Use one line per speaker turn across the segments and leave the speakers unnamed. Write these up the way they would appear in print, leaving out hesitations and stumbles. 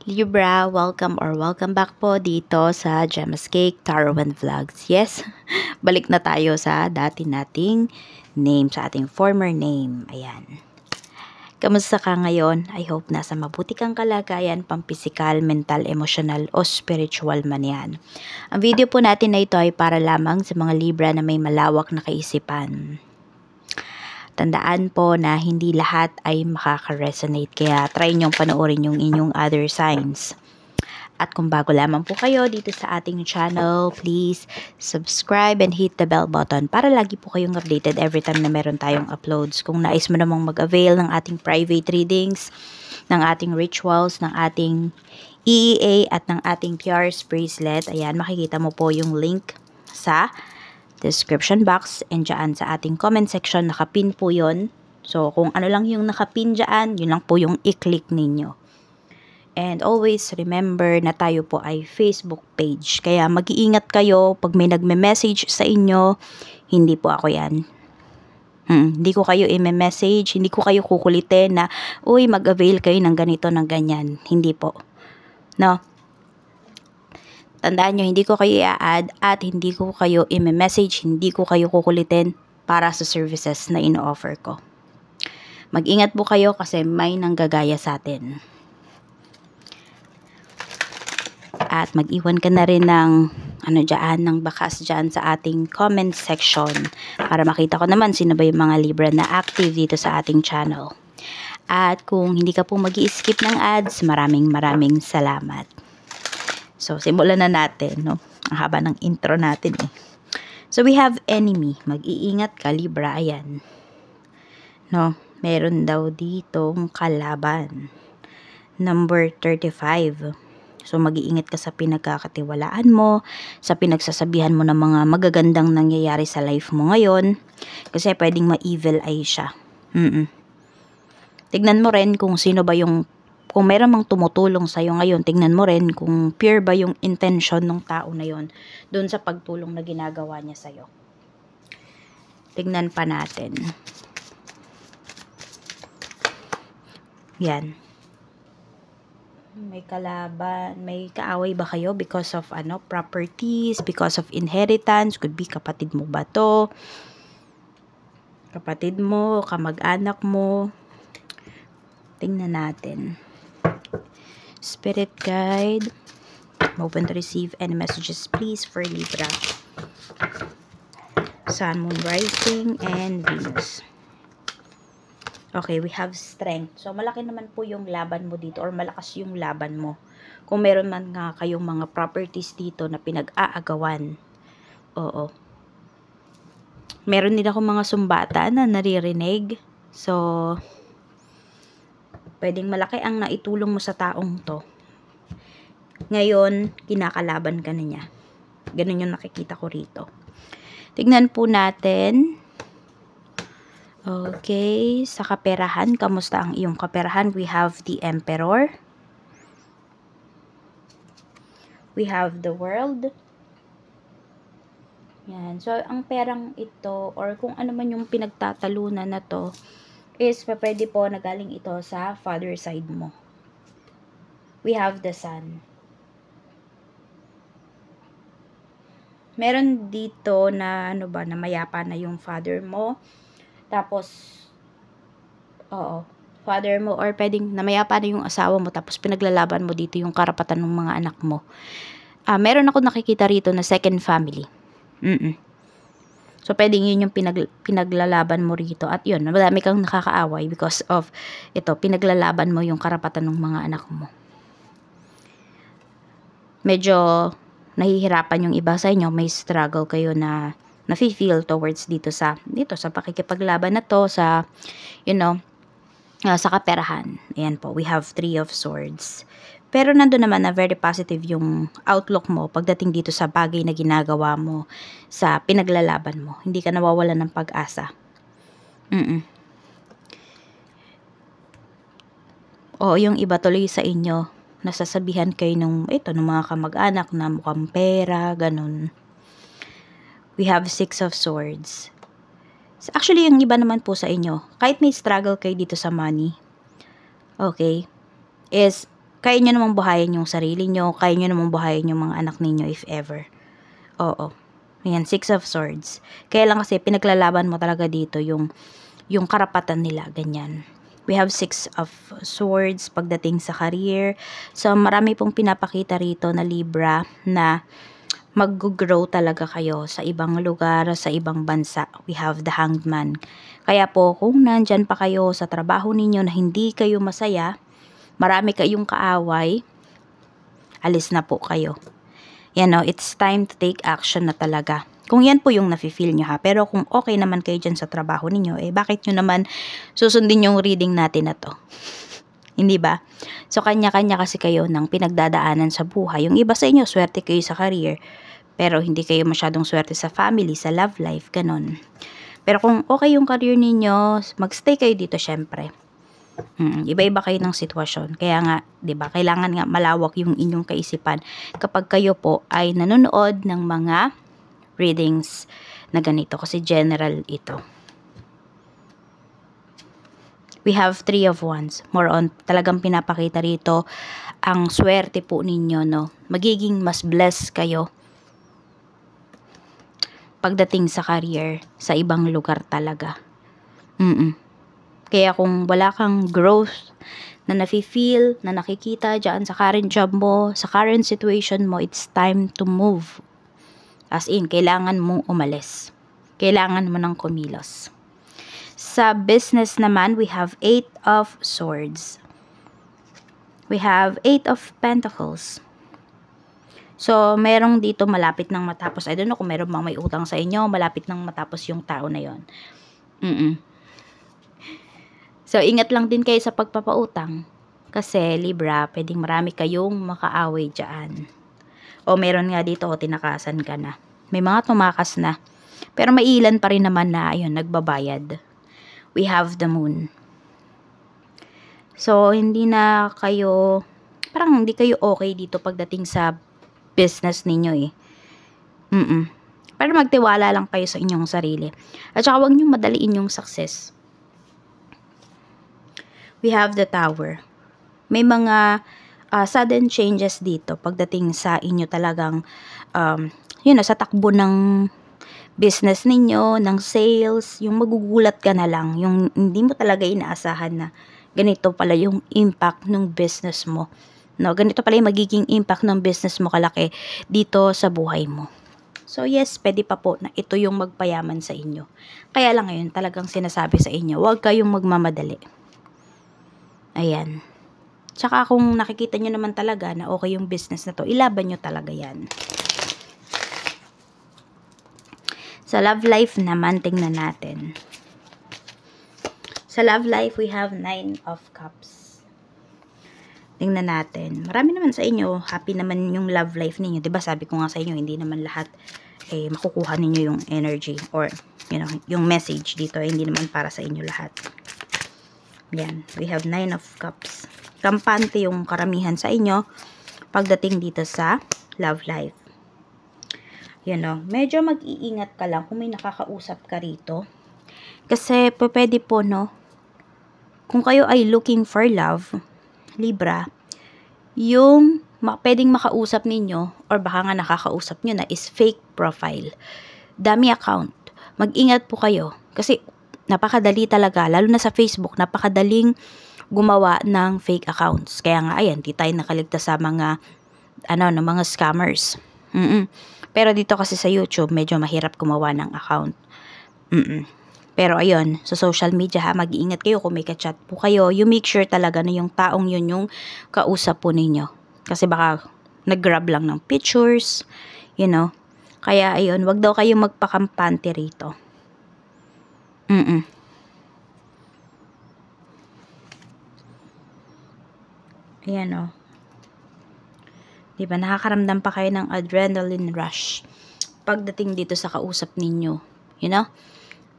Libra, welcome back po dito sa Gemma's Cake Tarot and Vlogs. Yes, balik na tayo sa dati nating name, sa ating former name. Ayan. Kamusta ka ngayon? I hope nasa mabuti kang kalagayan, pampisikal, mental, emotional o spiritual man yan. Ang video po natin na ito ay para lamang sa mga Libra na may malawak na kaisipan. Tandaan po na hindi lahat ay makaka-resonate, kaya try nyong panoorin yung inyong other signs. At kung bago lamang po kayo dito sa ating channel, please subscribe and hit the bell button para lagi po kayong updated every time na meron tayong uploads. Kung nais mo namang mag-avail ng ating private readings, ng ating rituals, ng ating EEA at ng ating PR's bracelet, ayan, makikita mo po yung link sa description box and dyan sa ating comment section, nakapin po yon. So, kung ano lang yung nakapin dyan, yun lang po yung i-click ninyo. And always remember na tayo po ay Facebook page. Kaya mag-iingat kayo pag may nagme-message sa inyo, hindi po ako yan. Hindi ko kayo i-message, hindi ko kayo kukulitin na, uy, mag-avail kayo ng ganito, ng ganyan. Hindi po. No? Tandaan nyo, hindi ko kayo i-add at hindi ko kayo i-message, hindi ko kayo kukulitin para sa services na ino-offer ko. Mag-ingat po kayo kasi may nanggagaya sa atin. At mag-iwan ka na rin ng ng bakas dyan sa ating comment section para makita ko naman sino ba yung mga Libra na active dito sa ating channel. At kung hindi ka po mag-i-skip ng ads, maraming salamat. So, simulan na natin, no? Ang haba ng intro natin, eh. So, we have enemy. Mag-iingat ka, Libra. Ayan. No? Meron daw ditong kalaban. Number 35. So, mag-iingat ka sa pinagkakatiwalaan mo, sa pinagsasabihan mo ng mga magagandang nangyayari sa life mo ngayon. Kasi pwedeng ma-evil eye siya. Tignan mo rin kung sino ba yung kung meron mang tumutulong sa'yo ngayon, tingnan mo rin kung pure ba yung intention ng tao na yon doon sa pagtulong na ginagawa niya sa'yo. Tingnan pa natin. Yan. May kalaban, may kaaway ba kayo because of properties, because of inheritance, could be kapatid mo ba to? Kapatid mo, kamag-anak mo. Tingnan natin. Spirit guide, open to receive any messages please for Libra, Sun, Moon, Rising, and Venus. Okay, we have strength. So, malaki naman po yung laban mo dito or malakas yung laban mo. Kung meron man nga kayong mga properties dito na pinag-aagawan. Oo. Meron din ako mga sumbatan na naririnig. So, pwedeng malaki ang naitulong mo sa taong to. Ngayon, kinakalaban ka na niya. Ganun yung nakikita ko rito. Tignan po natin. Okay, sa kaperahan, kamusta ang iyong kaperahan? We have the Emperor. We have the World. Yan. So, ang perang ito, or kung ano man yung pinagtatalunan na to, is pwede po na galing ito sa father side mo. We have the Sun. Meron dito na na mayapa na yung father mo. Tapos father mo, or pwedeng namayapa na yung asawa mo tapos pinaglalaban mo dito yung karapatan ng mga anak mo. Meron ako nakikita rito na second family. So, pwedeng yun yung pinaglalaban mo rito. At yun, madami kang nakakaaway because of ito, pinaglalaban mo yung karapatan ng mga anak mo. Medyo nahihirapan yung iba sa inyo. May struggle kayo na nafe-feel towards dito sa pakikipaglaban na to sa, sa kaperahan. Ayan po, we have 3 of Swords. Pero nandun naman na very positive yung outlook mo pagdating dito sa bagay na ginagawa mo, sa pinaglalaban mo. Hindi ka nawawalan ng pag-asa. O yung iba tuloy sa inyo, nasasabihan kayo ng mga kamag-anak na mukhang pera, ganun. We have 6 of Swords. So, actually, yung iba naman po sa inyo, kahit may struggle kayo dito sa money, okay, is Kaya nyo namang buhayin yung sarili nyo, kaya nyo namang buhayin yung mga anak ninyo if ever. Oo. Ayan, 6 of Swords. Kaya lang kasi pinaglalaban mo talaga dito yung karapatan nila, ganyan. We have 6 of Swords pagdating sa career. So, marami pong pinapakita rito na Libra na mag-grow talaga kayo sa ibang lugar, sa ibang bansa. We have the Hanged Man. Kaya po, kung nandyan pa kayo sa trabaho ninyo na hindi kayo masaya, marami kayong kaaway, alis na po kayo. Yan o, it's time to take action na talaga. Kung yan po yung nafe-feel nyo ha. Pero kung okay naman kayo dyan sa trabaho ninyo, bakit nyo naman susundin yung reading natin na to? Hindi ba? So, kanya-kanya kasi kayo ng pinagdadaanan sa buhay. Yung iba sa inyo, swerte kayo sa career. Pero hindi kayo masyadong swerte sa family, sa love life, ganon. Pero kung okay yung career ninyo, magstay kayo dito syempre. Iba-iba kayo ng sitwasyon. Kaya nga, 'di ba, kailangan nga malawak yung inyong kaisipan kapag kayo po ay nanonood ng mga readings na ganito kasi general ito. We have 3 of Wands. More on talagang pinapakita rito ang swerte po ninyo, no. Magiging mas blessed kayo pagdating sa career sa ibang lugar talaga. Kaya kung wala kang growth na nafe-feel, na nakikita dyan sa current job mo, sa current situation mo, it's time to move. As in, kailangan mong umalis. Kailangan mo ng kumilos. Sa business naman, we have 8 of Swords. We have 8 of Pentacles. So, merong dito malapit nang matapos. I don't know kung meron bang may utang sa inyo, malapit nang matapos yung tao na yon. So, ingat lang din kayo sa pagpapautang. Kasi, Libra, pwedeng marami kayong makaaway dyan. O, meron nga dito, tinakasan ka na. May mga tumakas na. Pero may ilan pa rin naman na, ayun, nagbabayad. We have the Moon. So, hindi na kayo, parang hindi kayo okay dito pagdating sa business ninyo eh. Pero magtiwala lang kayo sa inyong sarili. At saka huwag nyo madaliin yung success. We have the Tower. May mga sudden changes dito pagdating sa inyo talagang sa takbo ng business ninyo, ng sales, yung magugulat ka na lang, yung hindi mo talaga inaasahan na ganito pala yung impact ng business mo. No, ganito pala yung magiging impact ng business mo kalaki dito sa buhay mo. So yes, pwede pa po na ito yung magpayaman sa inyo. Kaya lang ngayon talagang sinasabi sa inyo, huwag kayong magmamadali. Ayan. Tsaka kung nakikita nyo naman talaga na okay yung business na to, ilaban nyo talaga yan. Sa love life naman, tingnan natin. Sa love life, we have 9 of Cups. Tingnan natin. Marami naman sa inyo, happy naman yung love life ninyo. Diba sabi ko nga sa inyo, hindi naman lahat makukuha ninyo yung energy or yung message dito. Hindi naman para sa inyo lahat. Yan, we have 9 of Cups. Kampante yung karamihan sa inyo pagdating dito sa love life. Medyo mag-iingat ka lang kung may nakakausap ka rito. Kasi pwede po, kung kayo ay looking for love, Libra, yung pwedeng makausap ninyo or baka nga nakakausap nyo na is fake profile. Dami account. Mag-ingat po kayo. Kasi napakadali talaga, lalo na sa Facebook, napakadaling gumawa ng fake accounts. Kaya nga, ayan, di tayo nakaligtas sa mga, mga scammers. Pero dito kasi sa YouTube, medyo mahirap gumawa ng account. Pero ayun, sa social media mag-iingat kayo kung may ka-chat po kayo. You make sure talaga na yung taong yun yung kausap po ninyo. Kasi baka nag-grab lang ng pictures, Kaya ayun, wag daw kayo magpakampante rito. Ayan Diba, nakakaramdam pa kayo ng adrenaline rush pagdating dito sa kausap ninyo.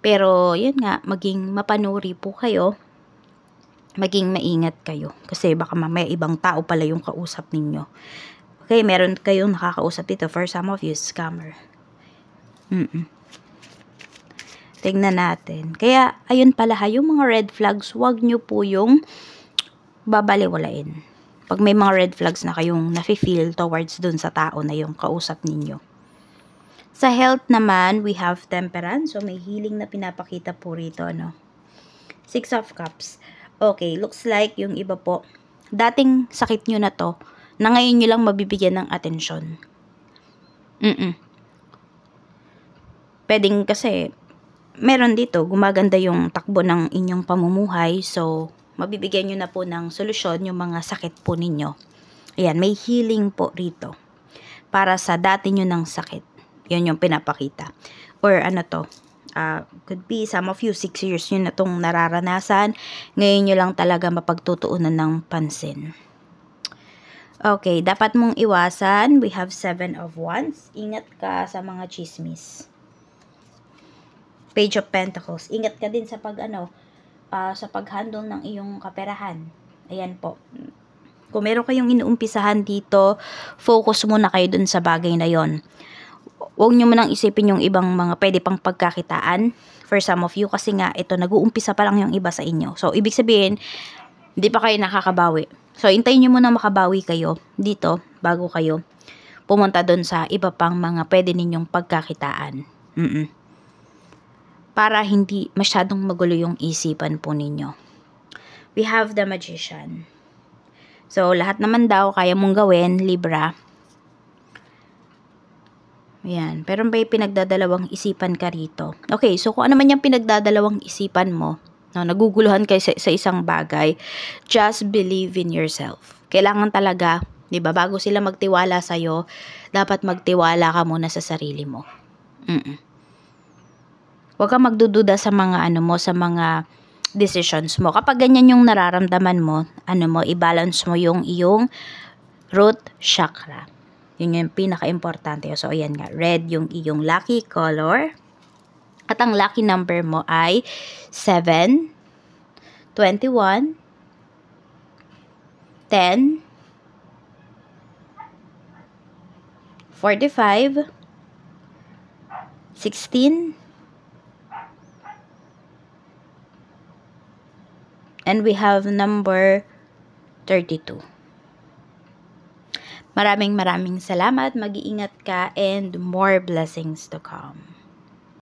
Pero, yun nga, maging mapanuri po kayo. Maging maingat kayo. Kasi baka mamaya ibang tao pala yung kausap ninyo. Okay, meron kayong nakakausap dito. For some of you, scammer. Tingnan natin. Kaya, ayun pala yung mga red flags, wag nyo po yung babaliwalain. Pag may mga red flags na kayong nafe-feel towards dun sa tao na yung kausap ninyo. Sa health naman, we have temperance. So, may healing na pinapakita po rito, no? 6 of Cups. Okay, looks like yung iba po, dating sakit nyo na to, na ngayon nyo lang mabibigyan ng atensyon. Pwedeng kasi, meron dito, gumaganda yung takbo ng inyong pamumuhay. So, mabibigyan nyo na po ng solusyon yung mga sakit po ninyo. Ayan, may healing po rito. Para sa dati nyo ng sakit. Yun yung pinapakita. Or ano to, could be some of you, 6 years nyo na itong nararanasan. Ngayon nyo lang talaga mapagtutuunan ng pansin. Okay, dapat mong iwasan. We have 7 of Wands. Ingat ka sa mga chismis. Page of Pentacles. Ingat ka din sa sa pag-handle ng iyong kaperahan. Ayan po. Kung meron kayong inuumpisahan dito, focus muna kayo dun sa bagay na yon. Huwag nyo munang isipin yung ibang mga pwede pang pagkakitaan for some of you kasi nga ito, nag-uumpisa pa lang yung iba sa inyo. So, ibig sabihin, hindi pa kayo nakakabawi. So, hintayin nyo muna makabawi kayo dito bago kayo pumunta dun sa iba pang mga pwede ninyong pagkakitaan. Para hindi masyadong magulo yung isipan po ninyo. We have the Magician. So, lahat naman daw kaya mong gawin, Libra. Ayan. Pero may pinagdadalawang isipan ka rito. Okay, so kung ano man yung pinagdadalawang isipan mo, no, naguguluhan kayo sa isang bagay, just believe in yourself. Kailangan talaga, di ba, bago sila magtiwala sa'yo, dapat magtiwala ka muna sa sarili mo. Huwag kang magdududa sa mga sa mga decisions mo. Kapag ganyan yung nararamdaman mo, i-balance mo yung iyong root chakra. Yun yung pinaka-importante. So, ayan nga. Red yung iyong lucky color. At ang lucky number mo ay 7, 21, 10, 45, 16, and we have number 32. Maraming salamat. Mag-iingat ka and more blessings to come.